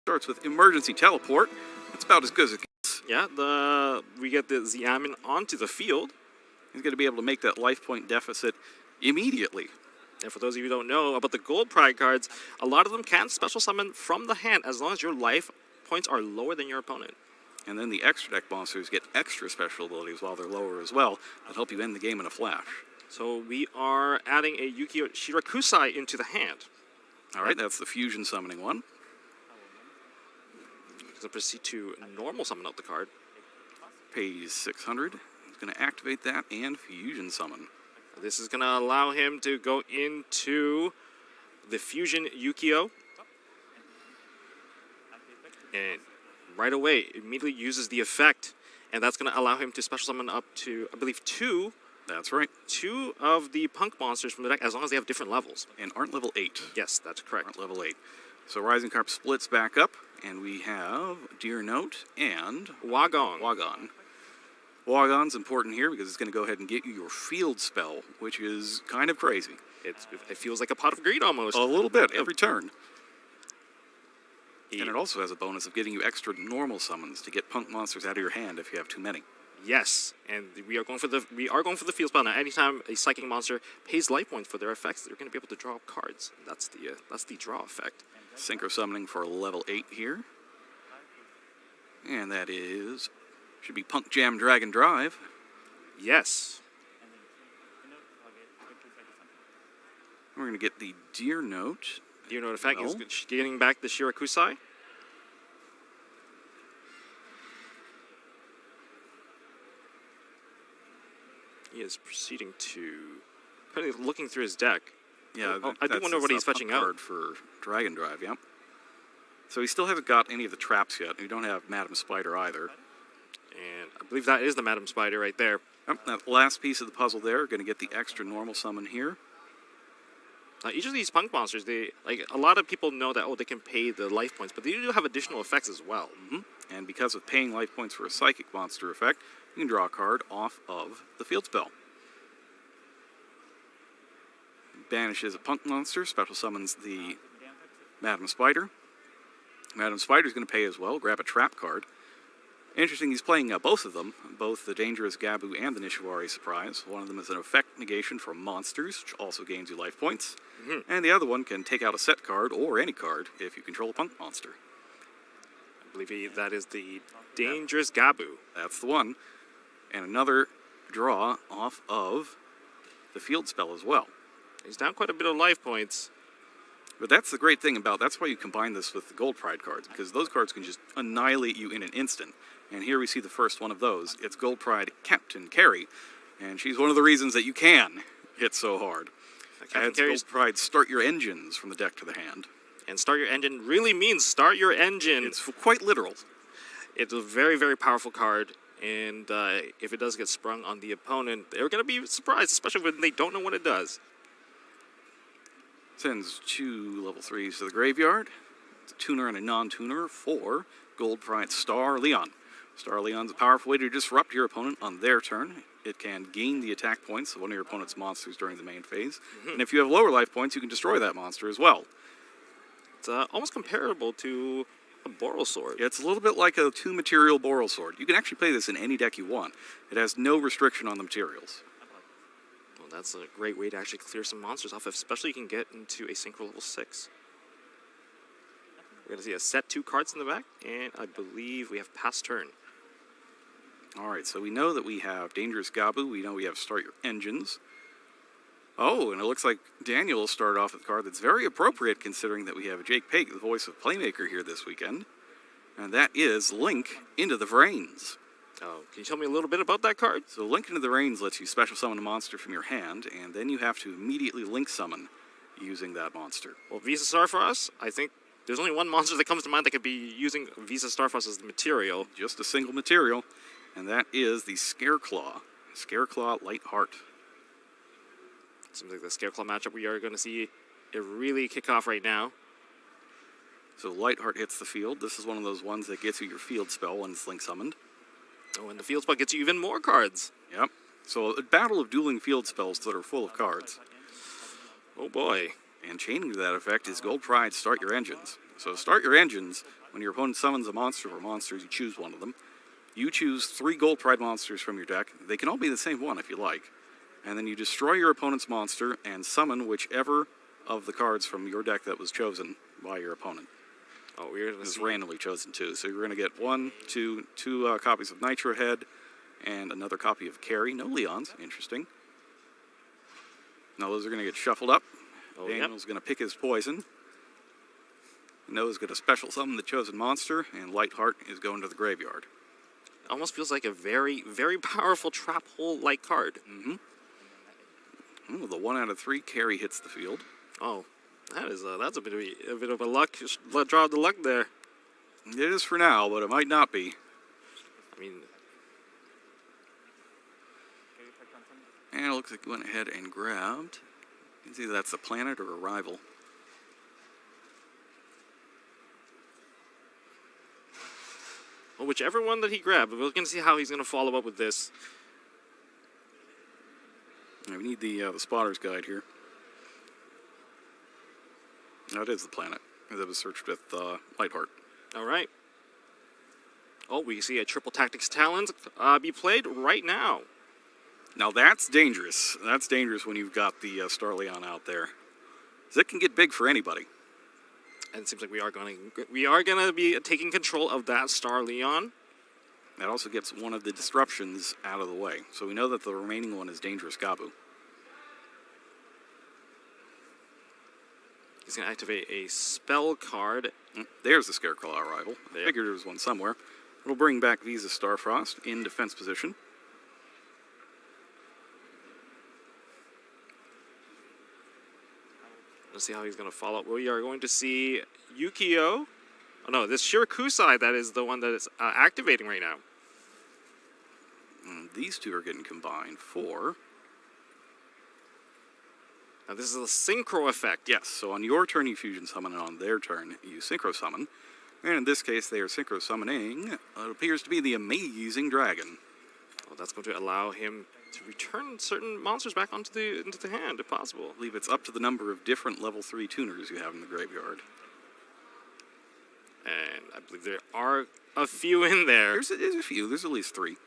Starts with Emergency Teleport. That's about as good as it gets. Yeah, we get the Xiamen onto the field. He's going to be able to make that life point deficit immediately. And for those of you who don't know about the Gold Pride cards, a lot of them can special summon from the hand as long as your life points are lower than your opponent. And then the extra deck monsters get extra special abilities while they're lower as well that help you end the game in a flash. So we are adding a Yukio Shirakusai into the hand. All right, that's the fusion summoning one. So proceed to normal summon out the card. Pays 600. He's going to activate that and fusion summon. This is going to allow him to go into the fusion Yukio. And right away, immediately uses the effect. And that's going to allow him to special summon up to, I believe, two. That's right. 2 of the punk monsters from the deck, as long as they have different levels. And aren't level 8. Yes, that's correct. Aren't level 8. So Rising Carp splits back up, and we have Deer Note and Wagon. Wagon's important here because it's going to go ahead and get you your field spell, which is kind of crazy. It feels like a pot of greed almost. A little bit, every turn. And it also has a bonus of getting you extra normal summons to get punk monsters out of your hand if you have too many. Yes, and we are going for the field spell now. Anytime a psychic monster pays life points for their effects, they're going to be able to draw cards. That's the draw effect. Synchro summoning for level 8 here, and that should be Punk Jam Dragon Drive. Yes. We're going to get the Deer Note. Deer Note effect is getting back the Shirakusai. He is proceeding to kind of looking through his deck. Yeah, I do wonder what he's fetching out. Card for Dragon Drive, yeah. So he still hasn't got any of the traps yet. We don't have Madam Spider either. And I believe that is the Madam Spider right there. Yep, that last piece of the puzzle there, going to get the extra normal summon here. Each of these punk monsters, a lot of people know that they can pay the life points, but they do have additional effects as well. Mm-hmm. And because of paying life points for a psychic monster effect, you can draw a card off of the field spell. Banishes a punk monster, special summons the Madam Spider. Madam Spider's going to pay as well, grab a trap card. Interesting, he's playing both of them, both the Dangerous Gabu and the Nishiwari Surprise. One of them is an effect negation for monsters, which also gains you life points. Mm-hmm. And the other one can take out a set card or any card if you control a punk monster. I believe that is the Dangerous Gabu. That's the one. And another draw off of the field spell as well. He's down quite a bit of life points. But that's the great thing that's why you combine this with the Gold Pride cards, because those cards can just annihilate you in an instant. And here we see the first one of those. It's Gold Pride Captain Carey, and she's one of the reasons that you can hit so hard. Adds Gold Pride Start Your Engines from the deck to the hand. And Start Your Engine really means start your engine. It's quite literal. It's a very, very powerful card, and if it does get sprung on the opponent, they're going to be surprised, especially when they don't know what it does. Sends 2 level 3s to the graveyard. It's a tuner and a non-tuner for Gold Pride Star Leon. Star Leon's a powerful way to disrupt your opponent on their turn. It can gain the attack points of one of your opponent's monsters during the main phase. Mm-hmm. And if you have lower life points, you can destroy that monster as well. It's almost comparable to a Boral Sword. It's a little bit like a 2-material Boral Sword. You can actually play this in any deck you want. It has no restriction on the materials. That's a great way to actually clear some monsters off, especially you can get into a Synchro level 6. We're going to see a set 2 cards in the back, and I believe we have pass turn. Alright, so we know that we have Dangerous Gabu, we know we have Start Your Engines. Oh, and it looks like Daniel will start off with a card that's very appropriate considering that we have Jake Pate, the voice of Playmaker, here this weekend. And that is Link into the Vrains. Oh, can you tell me a little bit about that card? So Link into the Reigns lets you special summon a monster from your hand, and then you have to immediately link summon using that monster. Well, Visa Star for us, I think there's only one monster that comes to mind that could be using Visa Star for us as the material. Just a single material, and that is the Scareclaw. Scareclaw Light Heart. Seems like the Scareclaw matchup we are going to see it really kick off right now. So Light Heart hits the field. This is one of those ones that gets you your field spell when it's link summoned. Oh, and the field spell gets you even more cards. Yep. So a battle of dueling field spells that are full of cards. Oh boy. And chaining to that effect is Gold Pride Start Your Engines. So start your engines. When your opponent summons a monster or monsters, you choose one of them. You choose 3 Gold Pride monsters from your deck. They can all be the same one if you like. And then you destroy your opponent's monster and summon whichever of the cards from your deck that was chosen by your opponent. Oh, weird. This is randomly chosen too. So you're going to get two copies of Nitro Head and another copy of Carry. No Leons. Interesting. Now those are going to get shuffled up. Oh, Daniel's going to pick his poison. Noah's going to special summon the chosen monster, and Lightheart is going to the graveyard. Almost feels like a very, very powerful trap hole-like card. Ooh, the 1 out of 3 Carry hits the field. Oh, that's a bit of a luck draw of the luck there. It is for now, but it might not be. I mean, And it looks like he went ahead and grabbed. You can see that's a planet or a rival. well, whichever one that he grabbed, we're going to see how he's going to follow up with this. We need the spotter's guide here. That is the planet that was searched with Lightheart. All right. Oh, we see a triple tactics talent be played right now. Now that's dangerous. That's dangerous when you've got the Starleon out there. 'Cause it can get big for anybody. And it seems like we are going to be taking control of that Starleon. That also gets one of the disruptions out of the way. So we know that the remaining one is Dangerous Gabu. He's going to activate a spell card. There's the Scareclaw arrival. I Yeah. figured there was one somewhere. It'll bring back Visa Starfrost in defense position. Let's see how he's going to follow up. We are going to see Yukio. Oh no, this Shirakusai, that is the one that is activating right now. And these two are getting combined for... Now this is a synchro effect. Yes, so on your turn you fusion summon, and on their turn you synchro summon. And in this case they are synchro summoning what appears to be the Amazing Dragon. Well, that's going to allow him to return certain monsters back into the hand, if possible. I believe it's up to the number of different level 3 tuners you have in the graveyard. And I believe there are a few in there. There's a few, there's at least 3.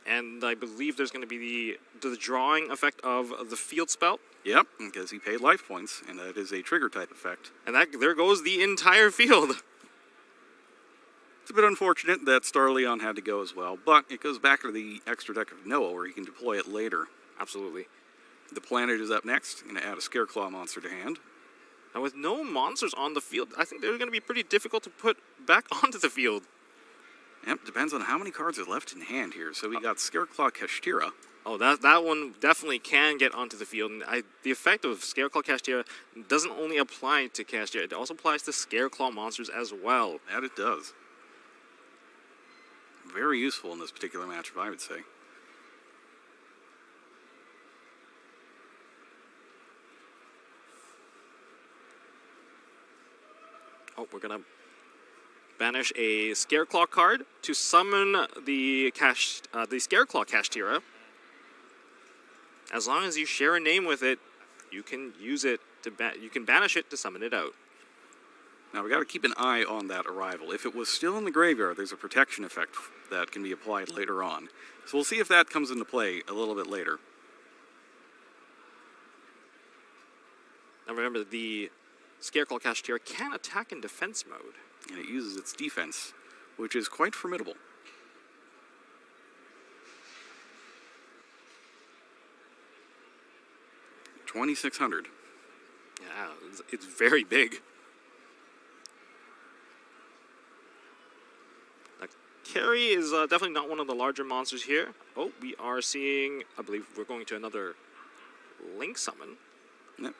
And I believe there's going to be the drawing effect of the field spell. Yep, because he paid life points, and that is a trigger type effect. And there goes the entire field. It's a bit unfortunate that Starleon had to go as well, but it goes back to the extra deck of Noah where he can deploy it later. Absolutely. The planet is up next. Going to add a Scareclaw monster to hand. Now with no monsters on the field, I think they're going to be pretty difficult to put back onto the field. Yep, depends on how many cards are left in hand here. So we got Scareclaw Kashtira. Oh, that one definitely can get onto the field. And the effect of Scareclaw Kashtira doesn't only apply to Kashtira, it also applies to Scareclaw monsters as well. That it does. Very useful in this particular matchup, I would say. Oh, we're going to banish a Scareclaw card to summon the Scareclaw Kashtira. As long as you share a name with it, you can use it to you can banish it to summon it out. Now we got to keep an eye on that arrival. If it was still in the graveyard, there's a protection effect that can be applied later on. So we'll see if that comes into play a little bit later. Now remember, the Scareclaw Kashtira can attack in defense mode. And it uses its defense, which is quite formidable. $2,600. Yeah, it's very big. Now, Carry is definitely not one of the larger monsters here. Oh, we are seeing, I believe we're going to another Link Summon. Yep,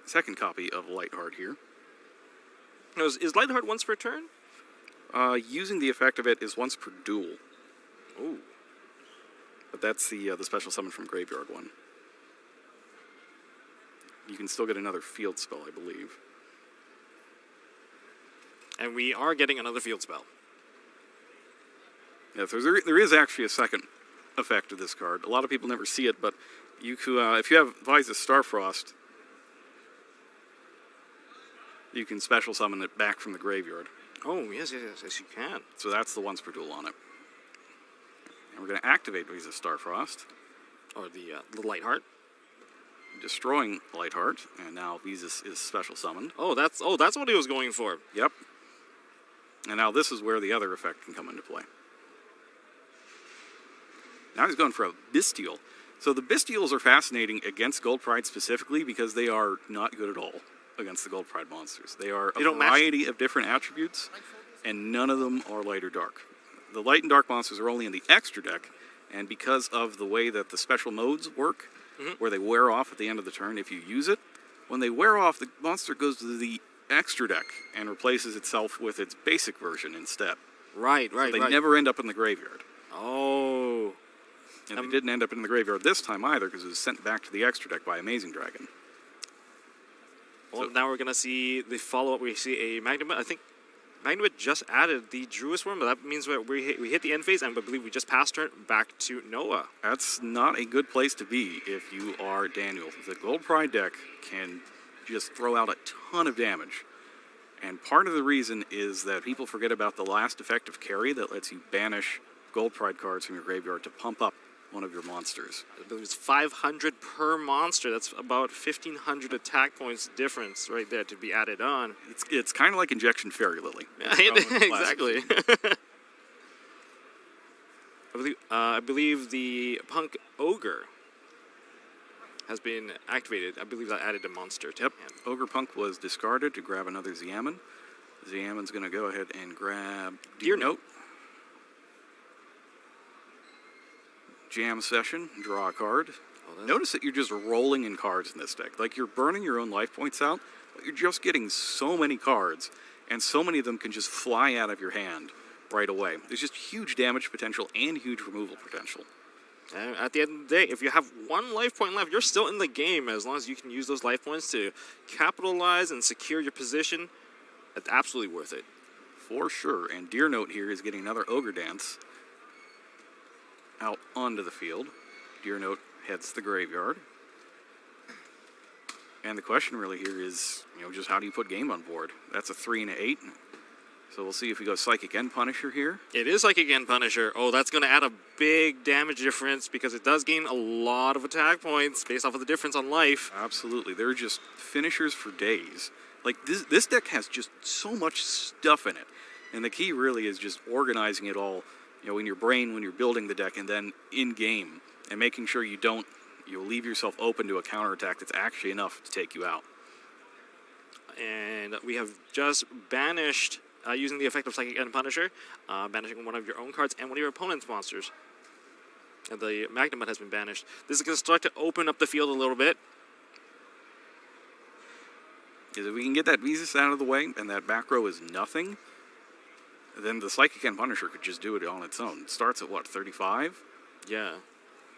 second copy of Lightheart here. Now, is Lightheart once per turn? Using the effect of it is once per duel. Ooh. But that's the special summon from Graveyard one. You can still get another field spell, I believe. And we are getting another field spell. Yeah, so there is actually a second effect of this card. A lot of people never see it, but if you have YCS Starfrost, you can special summon it back from the graveyard. Oh, yes, you can. So that's the once per duel on it. And we're going to activate YCS Starfrost. Or the Light Heart. Destroying Lightheart, and now YCS is special summoned. Oh, that's what he was going for. Yep. And now this is where the other effect can come into play. Now he's going for a Bestial. So the Bestials are fascinating against Gold Pride specifically because they are not good at all against the Gold Pride monsters. They are a variety of different attributes, and none of them are light or dark. The light and dark monsters are only in the extra deck, and because of the way that the special modes work, where they wear off at the end of the turn if you use it, when they wear off, the monster goes to the extra deck and replaces itself with its basic version instead. Right. They never end up in the graveyard. Oh. And they didn't end up in the graveyard this time either because it was sent back to the extra deck by Amazing Dragon. Well, so, now we're going to see the follow-up. We see a Magnamut. I think Magnamut just added the Druid Worm, but that means we hit the end phase, and I believe we just passed turn back to Noah. That's not a good place to be if you are Daniel. The Gold Pride deck can just throw out a ton of damage. And part of the reason is that people forget about the last effective carry that lets you banish Gold Pride cards from your graveyard to pump up one of your monsters. I believe it's 500 per monster. That's about 1,500 attack points difference right there to be added on. It's kind of like Injection Fairy Lily. Exactly. I believe the Punk Ogre has been activated. I believe that added a monster to him. Ogre Punk was discarded to grab another Xiamen. Xiamen's going to go ahead and grab Deer Note. Jam Session, draw a card. Notice that you're just rolling in cards in this deck. Like, you're burning your own life points out, but you're just getting so many cards, and so many of them can just fly out of your hand right away. There's just huge damage potential and huge removal potential. And at the end of the day, if you have one life point left, you're still in the game as long as you can use those life points to capitalize and secure your position. It's absolutely worth it. For sure. And Deer Note here is getting another Ogre Dance out onto the field. Deer Note heads to the graveyard. And the question really here is, just how do you put game on board? That's a 3 and an 8. So we'll see if we go Psychic End Punisher here. It is Psychic End Punisher. Oh, that's going to add a big damage difference because it does gain a lot of attack points based off of the difference on life. Absolutely. They're just finishers for days. Like, this deck has just so much stuff in it. And the key really is just organizing it all, in your brain when you're building the deck and then in-game. And making sure you don't leave yourself open to a counterattack that's actually enough to take you out. And we have just banished, using the effect of Psychic End Punisher, banishing one of your own cards and one of your opponent's monsters. And the Magnamut has been banished. This is going to start to open up the field a little bit. Because if we can get that YCS out of the way and that back row is nothing, then the Psychic End Punisher could just do it on its own. It starts at, 35? Yeah.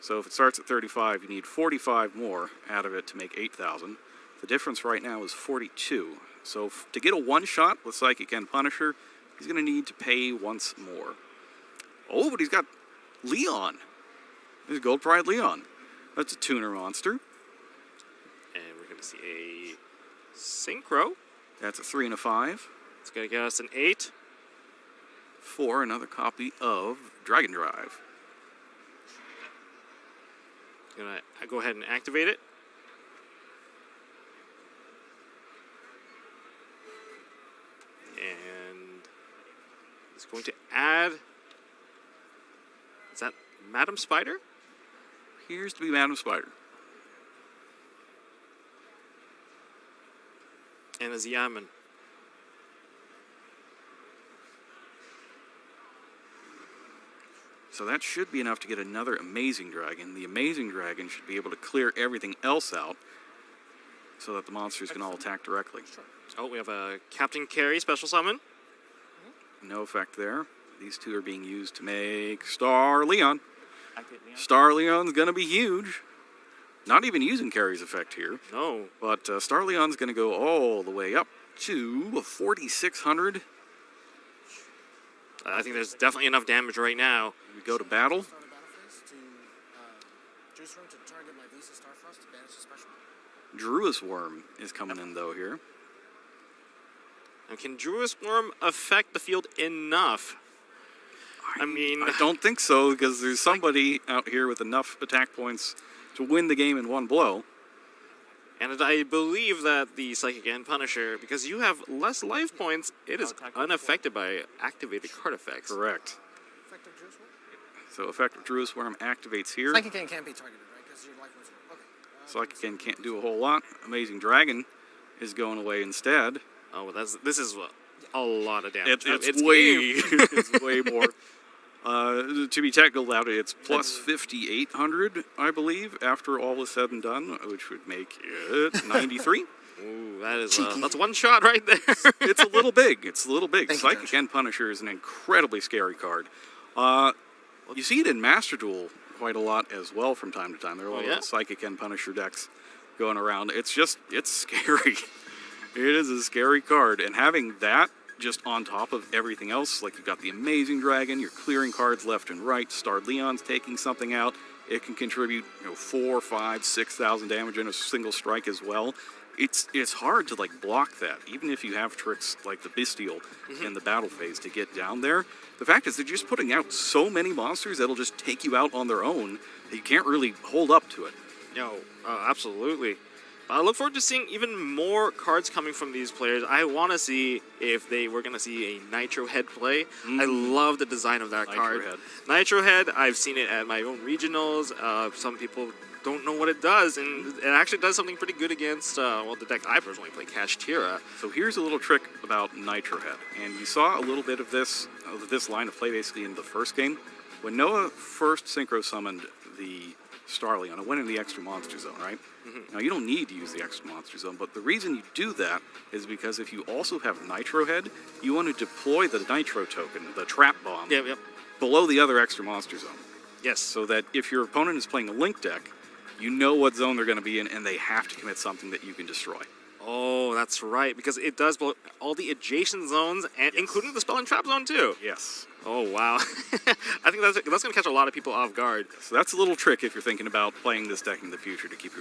So if it starts at 35, you need 45 more out of it to make 8,000. The difference right now is 42. So to get a one-shot with Psychic End Punisher, he's going to need to pay once more. Oh, but he's got Leon. There's Gold Pride Leon. That's a tuner monster. And we're going to see a Synchro. That's a 3 and a 5. It's going to get us an 8. For another copy of Dragon Drive. Going to go ahead and activate it. And it's going to add... Is that Madam Spider? Appears to be Madam Spider. And a Xiamen. So that should be enough to get another Amazing Dragon. The Amazing Dragon should be able to clear everything else out so that the monsters can all attack directly. Oh, we have a Captain Carry special summon. No effect there. These two are being used to make Star Leon. Star Leon's going to be huge. Not even using Carry's effect here. No. But Star Leon's going to go all the way up to 4,600. I think there's definitely enough damage right now. We go to battle. Druis Worm is coming in, though, here. Now, can Druis Worm affect the field enough? I mean... I don't think so, because there's somebody out here with enough attack points to win the game in one blow. And I believe that the Psychic and Punisher, because you have less life points, it is unaffected by activated card effects. Correct. Effective Druis Worm? So effective Druis Worm activates here. Psychic End can't be targeted, right? Because your life was... Okay. Psychic End can't do a whole lot. Amazing Dragon is going away instead. Oh, this is a lot of damage. It's way more. To be technical about it, it's plus 5,800, I believe, after all is said and done, which would make it 93. Ooh, that's one shot right there. It's a little big. It's a little big. Thank you, Psychic End Punisher is an incredibly scary card. You see it in Master Duel quite a lot as well from time to time. There are a lot of Psychic End Punisher decks going around. It's scary. It is a scary card, and having that just on top of everything else, like you've got the Amazing Dragon, you're clearing cards left and right, Starred Leon's taking something out, it can contribute 4, 5, 6,000 damage in a single strike as well. It's hard to like block that, even if you have tricks like the Bestial in the battle phase to get down there. The fact is they're just putting out so many monsters that'll just take you out on their own that you can't really hold up to it. No, absolutely. I look forward to seeing even more cards coming from these players. I want to see if we're going to see a Nitro Head play. I love the design of that card. Nitro Head, I've seen it at my own regionals. Some people don't know what it does, and it actually does something pretty good against, the deck I personally play, Kashtira. So here's a little trick about Nitro Head, and you saw a little bit of this line of play basically in the first game. When Noah first synchro summoned the Star Leon, it went in the extra monster zone, right? Now, you don't need to use the extra monster zone, but the reason you do that is because if you also have Nitro Head, you want to deploy the Nitro token, the Trap Bomb, below the other extra monster zone. Yes. So that if your opponent is playing a Link deck, you know what zone they're going to be in, and they have to commit something that you can destroy. Oh, that's right, because it does blow all the adjacent zones, and including the Spell and Trap Zone, too. Yes. Oh, wow. I think that's going to catch a lot of people off guard. So that's a little trick if you're thinking about playing this deck in the future to keep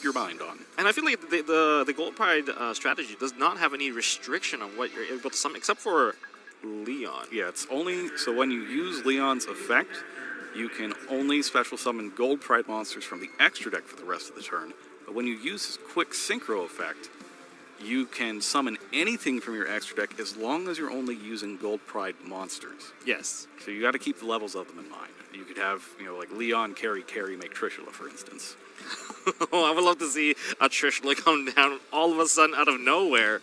your mind on. And I feel like the Gold Pride strategy does not have any restriction on what you're able to summon, except for Leon. Yeah, it's only... So when you use Leon's effect, you can only special summon Gold Pride monsters from the extra deck for the rest of the turn. But when you use his quick synchro effect, you can summon anything from your extra deck as long as you're only using Gold Pride monsters. Yes. So you got to keep the levels of them in mind. You could have, like Leon carry make Trishula, for instance. Oh, I would love to see a Trishula come down all of a sudden out of nowhere.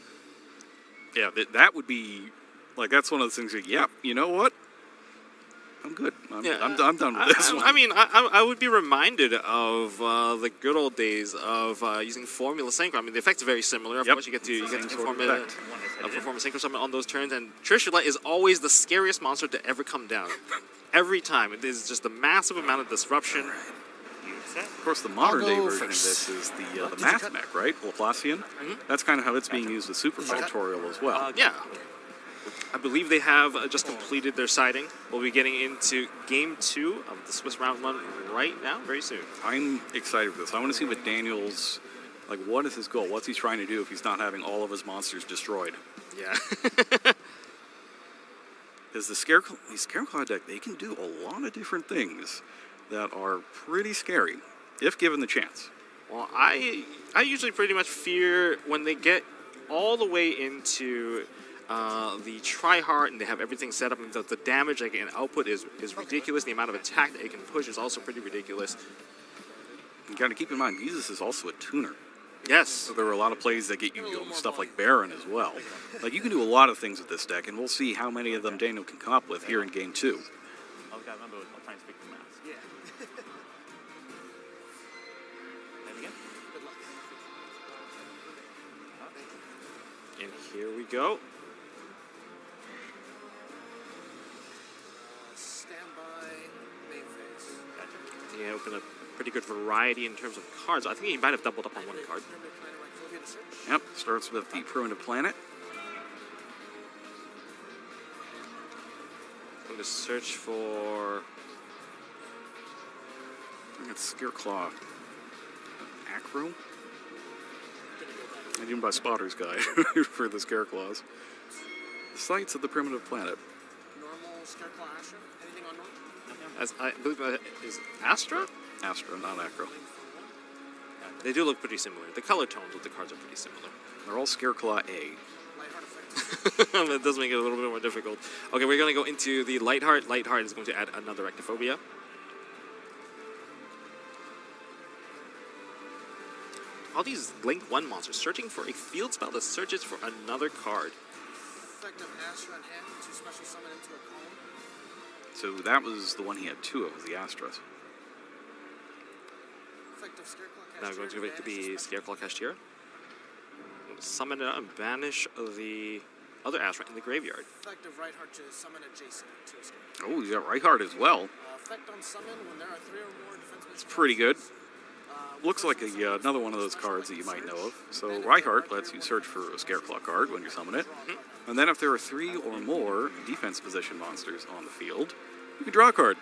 Yeah, that would be, that's one of those things that, you know what? I'm good. I'm done with this one. I mean, I would be reminded of the good old days of using Formula Synchro. I mean, the effect's very similar. Of course, you get to perform a Synchro Summon on those turns, and Trishula is always the scariest monster to ever come down. Every time. It is just a massive amount of disruption. Of course, the modern day version of this is the Math Mech, right? Laplacian. That's kind of how it's being used with Super Factorial as well. Yeah. I believe they have just completed their sighting. We'll be getting into Game 2 of the Swiss Round 1 right now, very soon. I'm excited for this. I want to see what Daniel's, what is his goal? What's he trying to do if he's not having all of his monsters destroyed? Yeah. Because the Scareclaw deck, they can do a lot of different things that are pretty scary, if given the chance. Well, I usually pretty much fear when they get all the way into the try-hard and they have everything set up, and the damage they can output is ridiculous. The amount of attack that it can push is also pretty ridiculous. You got to keep in mind, Jesus is also a tuner. Yes. So there are a lot of plays that get you stuff like Baron as well. You can do a lot of things with this deck, and we'll see how many of them Daniel can come up with here in Game 2. I'll try and speak to Max. Yeah. And again? Good luck. And here we go. Standby, main phase. Gotcha. He opened a pretty good variety in terms of cards. I think he might have doubled up on one card. Yep, starts with the Primitive Planet. I'm going to search for... I think it's Scareclaw. Acro? And even by Spotter's Guide for the Scareclaws. The sights of the primitive planet. Normal Scareclaw Asher. Anything on normal? As I believe is Astra? Astra, not Acro. They do look pretty similar. The color tones of the cards are pretty similar. They're all Scareclaw A. Lightheart effect. That does make it a little bit more difficult. Okay, we're going to go into the Lightheart. Lightheart is going to add another Ectophobia. All these Link 1 monsters searching for a field spell that searches for another card. Effect of Astra in hand to special summon into a column. So that was the one he had two of, was the Astras. Effect of Scareclaw Now Cashier going to to make banish the a special- Scareclaw Cashier. Summon it out and banish the other Astra in the graveyard. Effect of Rightheart to summon adjacent to a Scareclaw. Oh, you got Reichardt as well. Effect on summon when there are 3 or more defense-based It's pretty good. cards. Looks like another one of those cards that you might know of. So Reichardt lets you search for a Scareclaw card when you summon it. And then if there are 3 or more defense position monsters on the field, you can draw a card.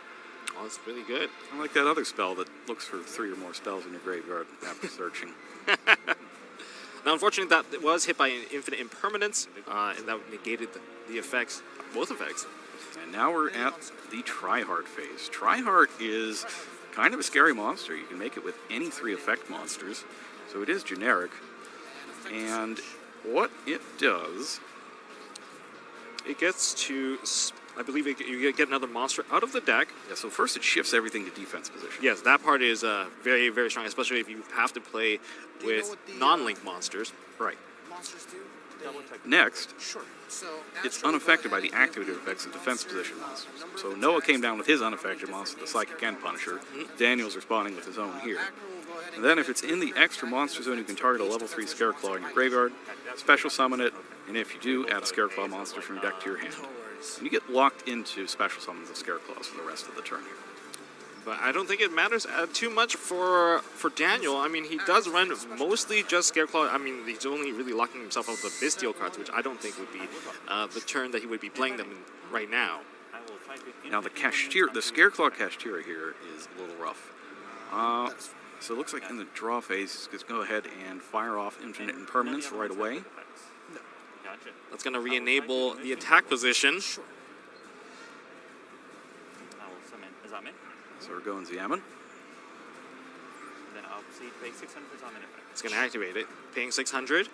Oh, that's really good. I like that other spell that looks for 3 or more spells in your graveyard after searching. Now, unfortunately, that was hit by an infinite impermanence, and that negated the effects, both effects. And now we're at the Tryhard phase. Tryhard is kind of a scary monster. You can make it with any 3 effect monsters, so it is generic. And what it does, It gets to, I believe, you get another monster out of the deck. yeah, so first it shifts everything to defense position. Yes, that part is very, very strong, especially if you have to play you know with what the, non-link monsters. Right. Monsters do? Double check. Next, Sure. So it's Astra will go unaffected by ahead the and activated give effects of the defense monster, position monsters. number So of Noah attacks came down with his that unaffected different monster, the means Psychic different and Punisher. means. Daniel's responding with his own here. Acro will go ahead And then if give it's it in the three extra attack monster zone, you can defense target a each level 3 defensive Scareclaw in your monster graveyard, special summon it, and if you do, add a Scareclaw monster from your deck to your hand. No worries. And you get locked into special summons of Scareclaws for the rest of the turn here. But I don't think it matters too much for Daniel. I mean, he does run mostly just Scareclaw. I mean, he's only really locking himself out of the Bestial cards, which I don't think would be the turn that he would be playing them in right now. I will try to Now the Scareclaw Cashtira here is a little rough. So it looks like in the draw phase, he's just go ahead and fire off Infinite Impermanence right away. Gotcha. That's going to re-enable the attack position. Sure. I will summon Zamen. So we're going Ziaman. Then I'll proceed to pay 600 for Zamen effect. It's going to activate it, paying 600.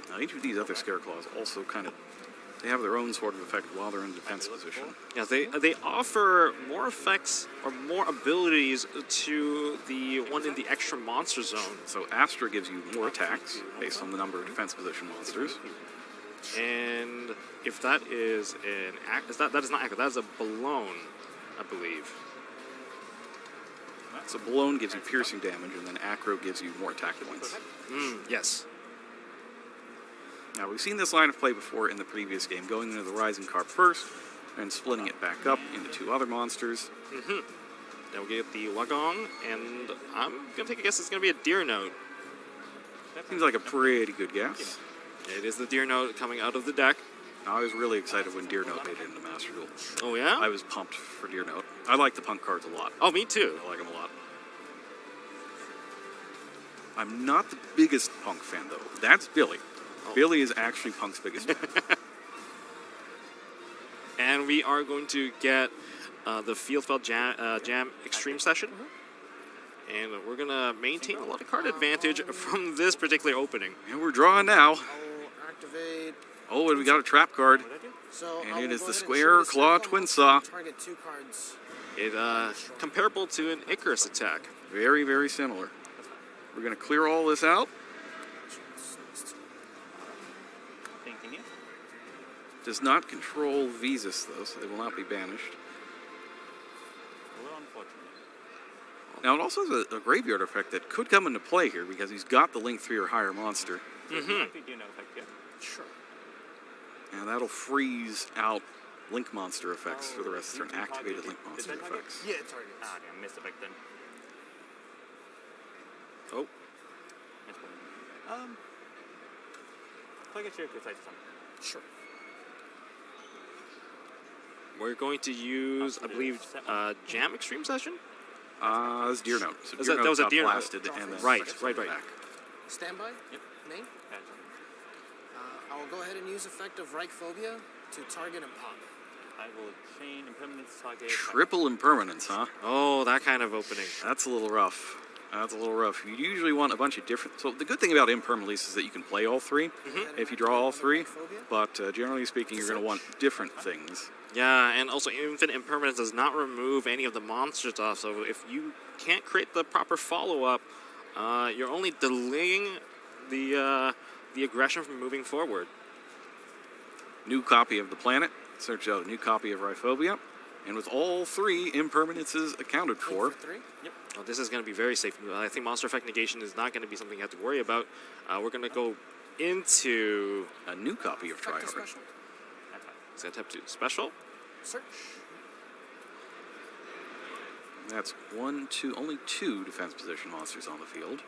Now each of these other Scareclaws also kind of, they have their own sort of effect while they're in defense position. Yeah, they offer more effects or more abilities to the one in the extra monster zone. So Astra gives you more attacks based on the number of defense position monsters. And if that is an that is not active, that is a Balone, I believe. So Balone gives you piercing damage, and then Acro gives you more attack points. Yes. Now we've seen this line of play before in the previous game, going into the Rising card first, and splitting it back up into 2 other monsters. Then we'll get the Wagong, and I'm going to take a guess it's going to be a Deer Note. Seems like a pretty good guess. It is the Deer Note coming out of the deck. I was really excited when Deer Note made it into Master Duel. Oh, yeah? I was pumped for Deer Note. I like the punk cards a lot. Oh, me too. I like them a lot. I'm not the biggest punk fan, though. That's Billy. Billy is actually Punk's biggest fan. And we are going to get the Field Spell Jam Extreme Session. And we're going to maintain a lot of card advantage from this particular opening. And we're drawing now. I'll activate. Oh, and we got a trap card. So And I it will is go the ahead and Square shoot a Claw Scareclaw Twin monster Saw. to Target 2 cards. It comparable to an Icarus attack. Very, very similar. We're going to clear all this out. Thinking here. Does not control Visas, though, so they will not be banished. A little unfortunate. Now, it also has a graveyard effect that could come into play here because he's got the Link 3 or higher monster. Might be do no effect here. Sure. And that'll freeze out Link monster effects for the rest of the turn. Activated Link monster that target? effects. Yeah, it targets. Ah, damn, missed effect then. Oh, Missed one. Target your precise something. Sure. We're going to use, I believe, Jam Extreme Session? That's Deer Note. So Was Deer that was a got Deer Note? blasted and then Right, switched right. back. Standby. Yep. Main. Gotcha. I will go ahead and use effect of Reichphobia to target and pop. I will chain impermanence target. Triple impermanence, huh? Oh, that kind of opening. That's a little rough. That's a little rough. You usually want a bunch of different... So the good thing about impermanence is that you can play all three if you draw all three. But generally speaking, you're going to want different things. Yeah, and also Infinite Impermanence does not remove any of the monsters off, so if you can't create the proper follow-up, you're only delaying the aggression from moving forward. New copy of the planet. Search out a new copy of Reiphobia. And with all three impermanences accounted for... Three. Yep. Well, this is going to be very safe. I think Monster Effect Negation is not going to be something you have to worry about. We're going to go into... A new copy of Effect to Tryhard. special. It's going to type 2 special. Search. That's only two defense position monsters on the field.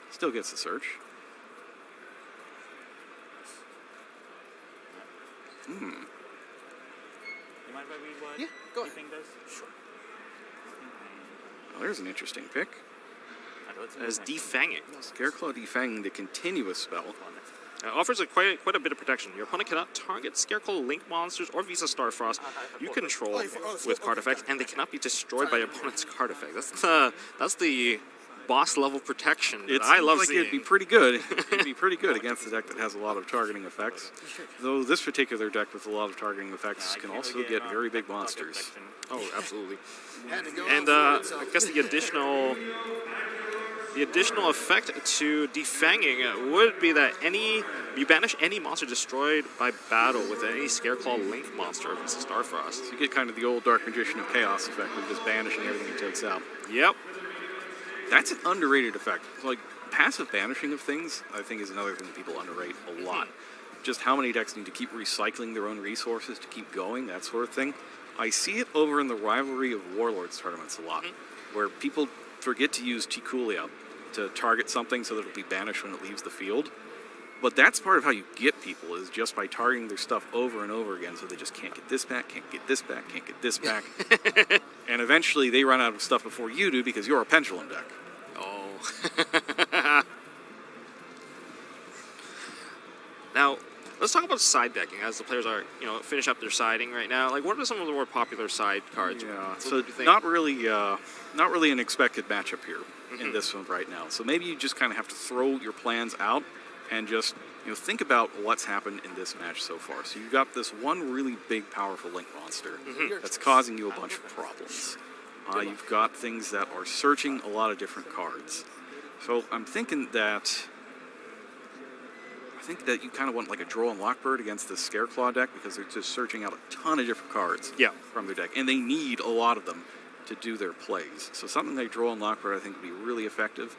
Still gets the search. You mind if I read what Yeah, go you ahead. think does? Sure. Well, there's an interesting pick. As Defanging. Scareclaw defanging the continuous spell. Offers quite a bit of protection. Your opponent cannot target Scareclaw Link monsters or Visa Starfrost you control with card effects, and they cannot be destroyed by your opponent's card effect. That's the boss level protection that I love seeing. It'd be pretty good. It'd be pretty good against a deck that has a lot of targeting effects. Though this particular deck with a lot of targeting effects can also get very big monsters. Oh, absolutely. Had to go And out for it, I so- guess the additional effect to defanging would be that you banish any monster destroyed by battle with any Scareclaw Link monster of Starfrost. So you get kind of the old Dark Magician of Chaos effect of just banishing everything he takes out. Yep. That's an underrated effect. Like, passive banishing of things, I think, is another thing that people underrate a lot. Just how many decks need to keep recycling their own resources to keep going, that sort of thing. I see it over in the Rivalry of Warlords tournaments a lot, where people forget to use Tikulia to target something so that it'll be banished when it leaves the field. But that's part of how you get people, is just by targeting their stuff over and over again, so they just can't get this back, can't get this back, can't get this back. And eventually they run out of stuff before you do because you're a pendulum deck. Oh. Now, let's talk about side decking as the players are, finish up their siding right now. Like, what are some of the more popular side cards? Yeah, What so do you think? not really an expected matchup here in this one right now. So maybe you just kind of have to throw your plans out and just think about what's happened in this match so far. So you've got this one really big, powerful Link monster that's causing you a bunch of problems. You've got things that are searching a lot of different cards. So I'm thinking that you kind of want like a Droll and Lockbird against the Scareclaw deck, because they're just searching out a ton of different cards from their deck, and they need a lot of them to do their plays. So something like Droll and Lockbird I think would be really effective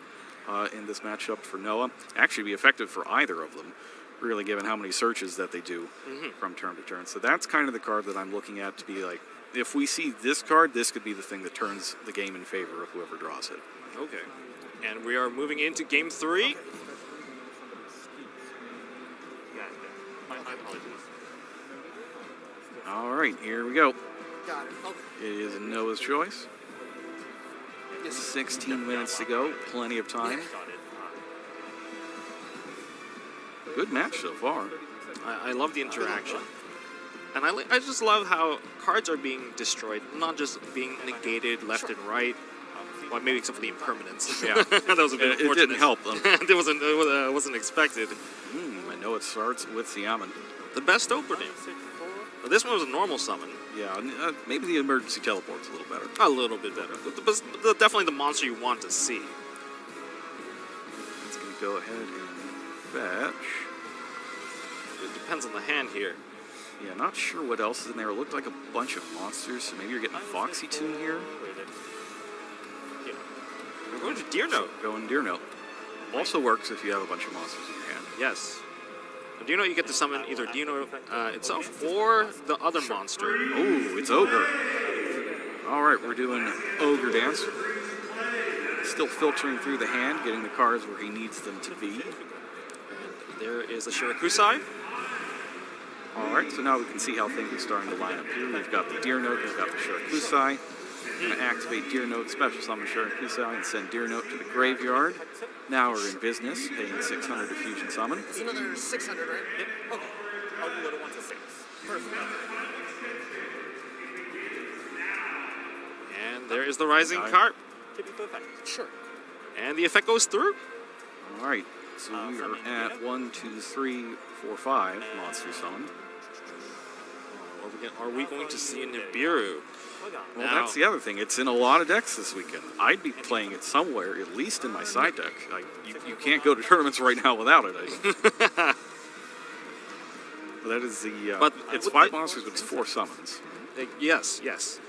in this matchup for Noah. Actually be effective for either of them, really, given how many searches that they do from turn to turn. So that's kind of the card that I'm looking at to be like, if we see this card, this could be the thing that turns the game in favor of whoever draws it. Okay. And we are moving into game 3. My apologies. All right, here we go. Got it. Okay. It is Noah's choice. Yes. 16 minutes to go, plenty of time. Got it. Good match so far. I love the interaction. And I just love how cards are being destroyed, not just being negated left and right. Well, maybe except for the impermanence. Yeah. That was a bit It unfortunate. didn't help them. It wasn't expected. I know it starts with Siamen. The best opening. This one was a normal summon. Yeah, maybe the emergency teleport's a little better. A little bit better. But definitely the monster you want to see. It's going to go ahead and fetch. It depends on the hand here. Yeah, not sure what else is in there. It looked like a bunch of monsters, so maybe you're getting Foxy Tune here. We're going to Deer Note. Going Deer Note. Also works if you have a bunch of monsters in your hand. Yes. Deer Note, you get to summon either Deer Note itself or the other monster. Oh, it's Ogre. All right, we're doing Ogre Dance. Still filtering through the hand, getting the cards where he needs them to be. There is a Shirakusai. All right, so now we can see how things are starting to line up here. We've got the Deer Note, we've got the Shirakusai. We're going to activate Deer Note, special summon Shirakusai, and send Deer Note to the graveyard. Now we're in business, paying 600 to fusion summon. It's another 600, right? Yep. Okay. All the little ones are 6. Perfect. And there is the Rising Nine. Carp. Typical effect. Sure. And the effect goes through. All right, so we are at 1, 2, 3, 4, 5 monster summon. Are we going to see a Nibiru? Hold on. Well, Now- that's the other thing. It's in a lot of decks this weekend. I'd be playing it somewhere, at least in my side deck. You can't go to tournaments right now without it. That is the. But it's would 5 the- monsters, but it's 4 summons. Yes, yes.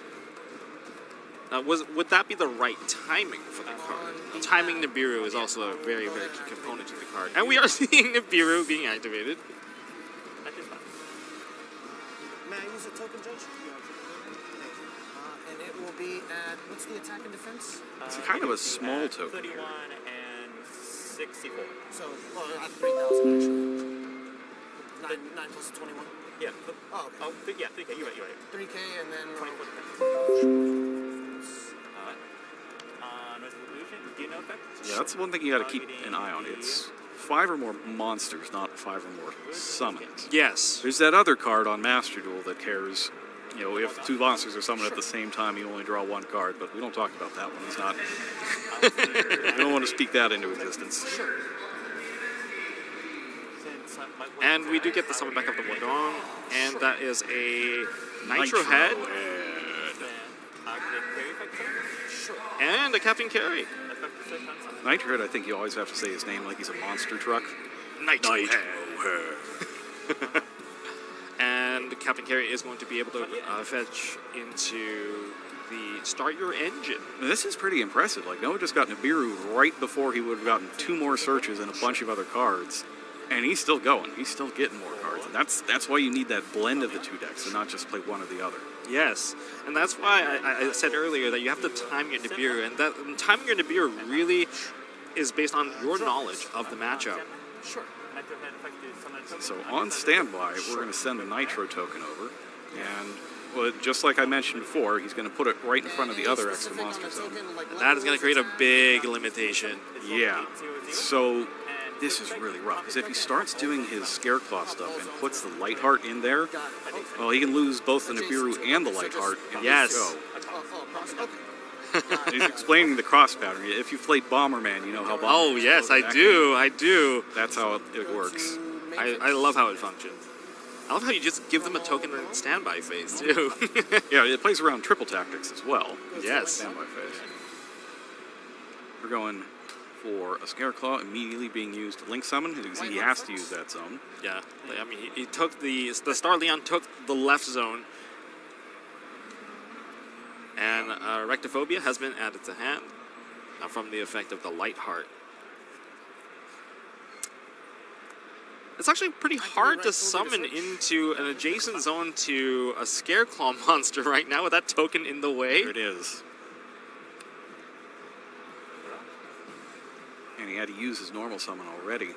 Would that be the right timing for the card? Timing Nibiru is also a very, very key component to the card. And we are seeing Nibiru being activated. That is fine. May I use a token, Judge? Thank you. And it will be at, what's the attack and defense? It's kind of a small At token. 31 and 64. So, at 3,000 actually. 9 plus 21. Yeah. Oh, okay. Oh, yeah, 3K. You're right. 3K and then 24 defense. Alright. Resolution. Do you know effect? Yeah, that's the one thing you got to keep an eye on. It's 5 or more monsters, not 5 or more summons. Yes. There's that other card on Master Duel that cares. You know, if 2 monsters are summoned at the same time, you only draw 1 card. But we don't talk about that one. It's not. We don't want to speak that into existence. And we do get the summon back of the Wadong, and that is a Nitro Head and a Captain Carry. Nitro Head, I think you always have to say his name like he's a monster truck. Nitro Head. And Captain Carry is going to be able to fetch into the Start Your Engine. Now, this is pretty impressive. Like, Noah just got Nibiru right before he would have gotten 2 more searches and a bunch of other cards. And he's still going. He's still getting more cards. And that's why you need that blend of the 2 decks and not just play one or the other. Yes, and that's why I said earlier that you have to time your Nibiru, and that timing your Nibiru really is based on your knowledge of the matchup. Sure. So on standby, we're going to send a Nitro token over. And well, just like I mentioned before, he's going to put it right in front of the other extra monster zone. That is going to create a big limitation. Yeah. So this is really rough, because if he starts doing his Scareclaw stuff and puts the Lightheart in there, well, he can lose both the Nibiru and the Lightheart in Yes. one go. Okay. He's explaining the cross pattern. If you've played Bomberman, you know how Bomberman Oh yes, I do. I do. That's how it works. I love how it functions. I love how you just give them a token in standby phase too. Yeah, it plays around triple tactics as well. Yes. Standby phase. We're going for a Scareclaw immediately being used to link summon, because he has to use that zone. Yeah, I mean, he took the Star Leon took the left zone, and Rectophobia has been added to hand from the effect of the Lightheart. It's actually pretty hard to summon into an adjacent zone to a Scareclaw monster right now with that token in the way. There it is. And he had to use his normal summon already.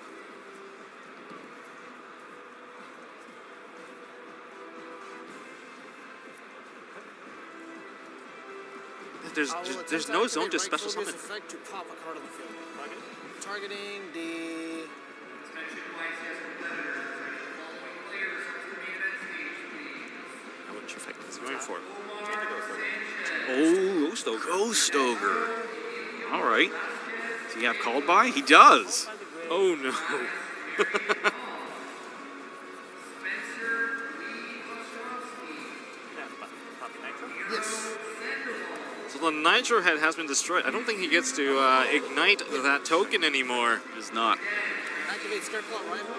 There's no zone to special summon. Effect to pop a card on the field. Targeting the. Which effect is he going for? Oh, Ghost Ogre. Ghost Ogre. All right. Does he have called by? He does. Oh no. Yes. So the Nitro Head has been destroyed. I don't think he gets to ignite that token anymore. It is not. Activate Scareclaw Rival.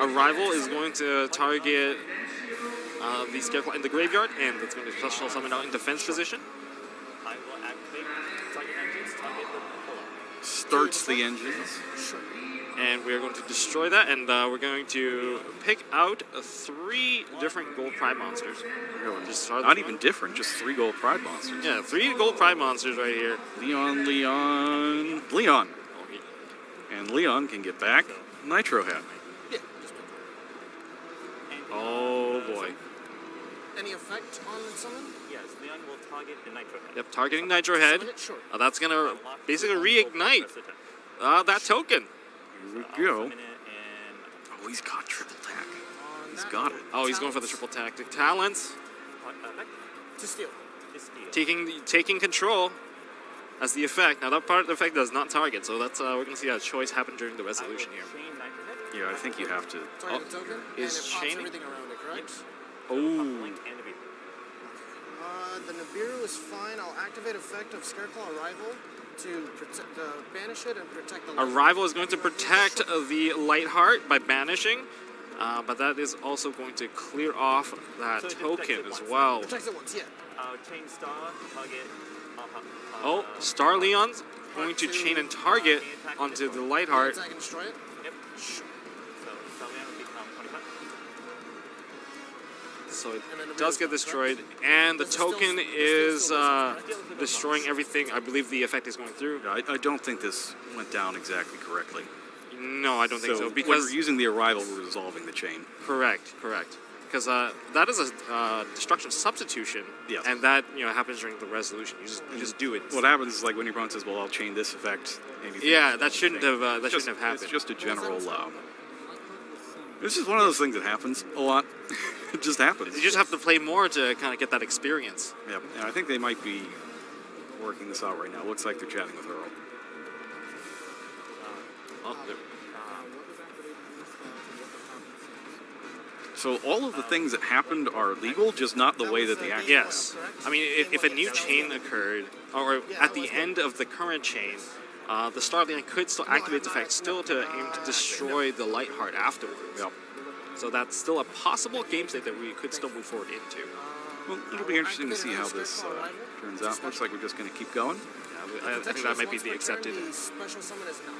A rival is going to target the Scareclaw in the graveyard, and it's going to special summon out in defense position. I will activate target engines, target the pull-up. Starts the engines. Sure. And we are going to destroy that, and we're going to pick out 3 different gold pride monsters. Not even different, just 3 gold pride monsters. Yeah, 3 gold pride monsters right here. Leon. And Leon can get back Nitro Head. Yeah. Just make Oh boy. Any effect on summon? Yes, Leon will target the Nitro Head. Yep, targeting Nitro Head. Summon it short. That's gonna Unlock basically the reignite first attack. that token. Here we I'll go. summon it and Oh, he's got triple tack. On He's that got note, it. Oh, he's going for the talents triple tactic talents, effect. to steal. This deal. taking control as the effect. Now that part of the effect does not target, so that's we're gonna see a choice happen during the resolution here. Chain Nitro Head. Yeah, I think you have to. Target the token, and is it pops chaining- everything around it, correct? Oh, Link and the beat. The Nibiru is fine. I'll activate effect of Scareclaw Arrival to banish it and protect the light. Arrival is going to protect the Light Heart by banishing, but that is also going to clear off that So it token protects it as once. well. Protects it once, yeah. Chain Star, target. Oh, Star Leon's going to chain and target onto the Light Heart. Attack and destroy it. Yep. So Stallion will become 25. So it And then the does get Nibiru's destroyed, and the Does it still- token it still is does, correct? destroying everything. I believe the effect is going through. I don't think this went down exactly correctly. No, I don't think so. when Because we're using the arrival, we're resolving the chain. correct. Because that is a destruction substitution, Yes. and that happens during the resolution. You just do it. What happens is like when your opponent says, "Well, I'll chain this effect." And you think, Yeah, that shouldn't have It's just- happened. It's just a general. This is one of those things that happens a lot. It just happens. You just have to play more to kind of get that experience. Yep. And I think they might be working this out right now. Looks like they're chatting with Earl. Oh, there- So all of the things that happened are legal, just not the way that they actually. yes. I mean, if a new chain occurred, or at the end of the current chain, the Star Leon could still activate the effect, still to aim to destroy the Light Heart afterwards. Yep. So that's still a possible game state that we could still move forward into. Well, it'll be interesting to see how this turns out. Looks like we're just going to keep going. Yeah, I think that might be the accepted. The special summon is no.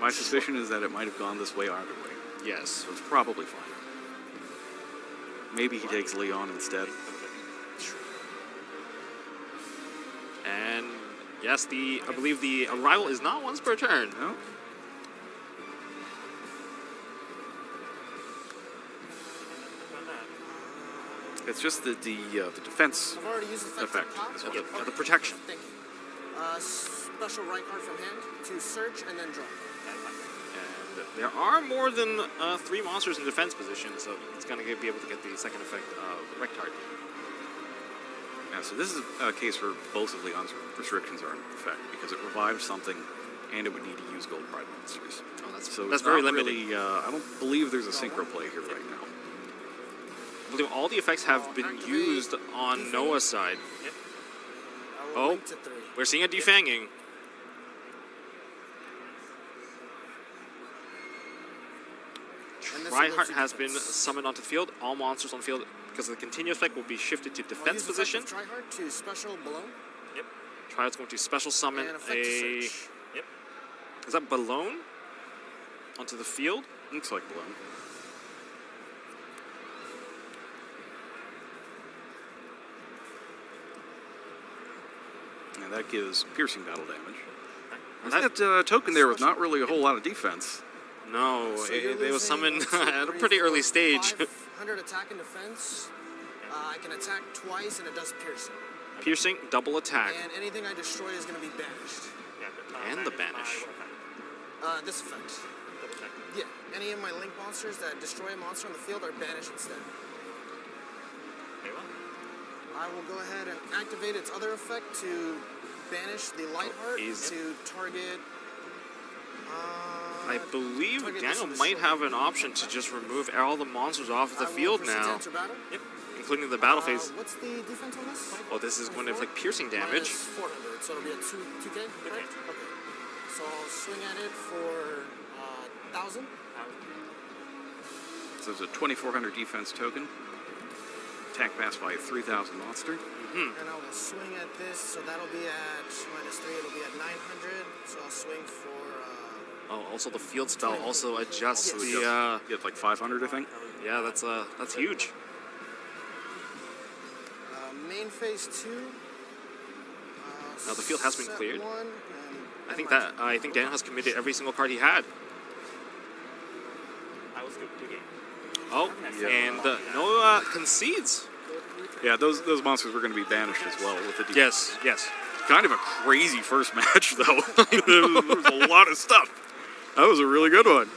My suspicion is that it might have gone this way either way, Yes. so it's probably fine. Maybe he takes Leon instead. And yes, I believe the arrival is not once per turn. No. It's just the defense. I've already used the Effect effect. is Pop. what Okay. The protection. Thank you. Special right card from hand to search and then draw. And there are more than 3 monsters in defense position, so it's going to be able to get the second effect of Rectard. Yeah, so this is a case where both of Leon's restrictions are in effect because it revives something, and it would need to use Gold Pride monsters. Oh, that's So that's it's very not limited. really, I don't believe there's a synchro play here right now. I believe all the effects have been used on Noah's side. I will Oh. link to 3. We're seeing a defanging. And this Reinhardt will go to has been defense. summoned onto the field. All monsters on the field, because of the continuous effect, will be shifted to I'll defense use position. effect of Tryhard to special below Triad's going to special summon and effect to a. search. Is that Balone? Onto the field? Looks like Bloom. And that gives piercing battle damage. That token there was not really a whole lot of defense. No, So you're it was losing summoned 1, 2, at a 3, pretty 4, early stage. 500 attack and defense. I can attack twice and it does piercing. Piercing, double attack. And anything I destroy is going to be banished. And the banish. This effect. Yeah, any of my link monsters that destroy a monster on the field are banished instead. I will go ahead and activate its other effect to banish the Light Heart easy. to target. I believe target Daniel this might destroy. have an option to just remove all the monsters off of the I will field proceed to now, enter battle. including the battle phase. What's the defense on this? Oh, this is going to inflict piercing Minus damage. 400, so it'll be a 2K, correct? Okay. So I'll swing at it for 1,000. So there's a 2,400 defense token. Attack pass by a 3,000 monster. And I will swing at this, so that'll be at minus 3, it'll be at 900. So I'll swing for. Oh, also the field spell also adjusts Yes. the. You get like 500, I think. Yeah, that's huge. Main phase 2. Now the field has been set cleared. 1, and I think Daniel has committed every single card he had. I will scoop 2 games. Oh, Yeah. and no concedes. Yeah, those monsters were going to be banished as well with the Yes, yes. Kind of a crazy first match, though. There was a lot of stuff. That was a really good one.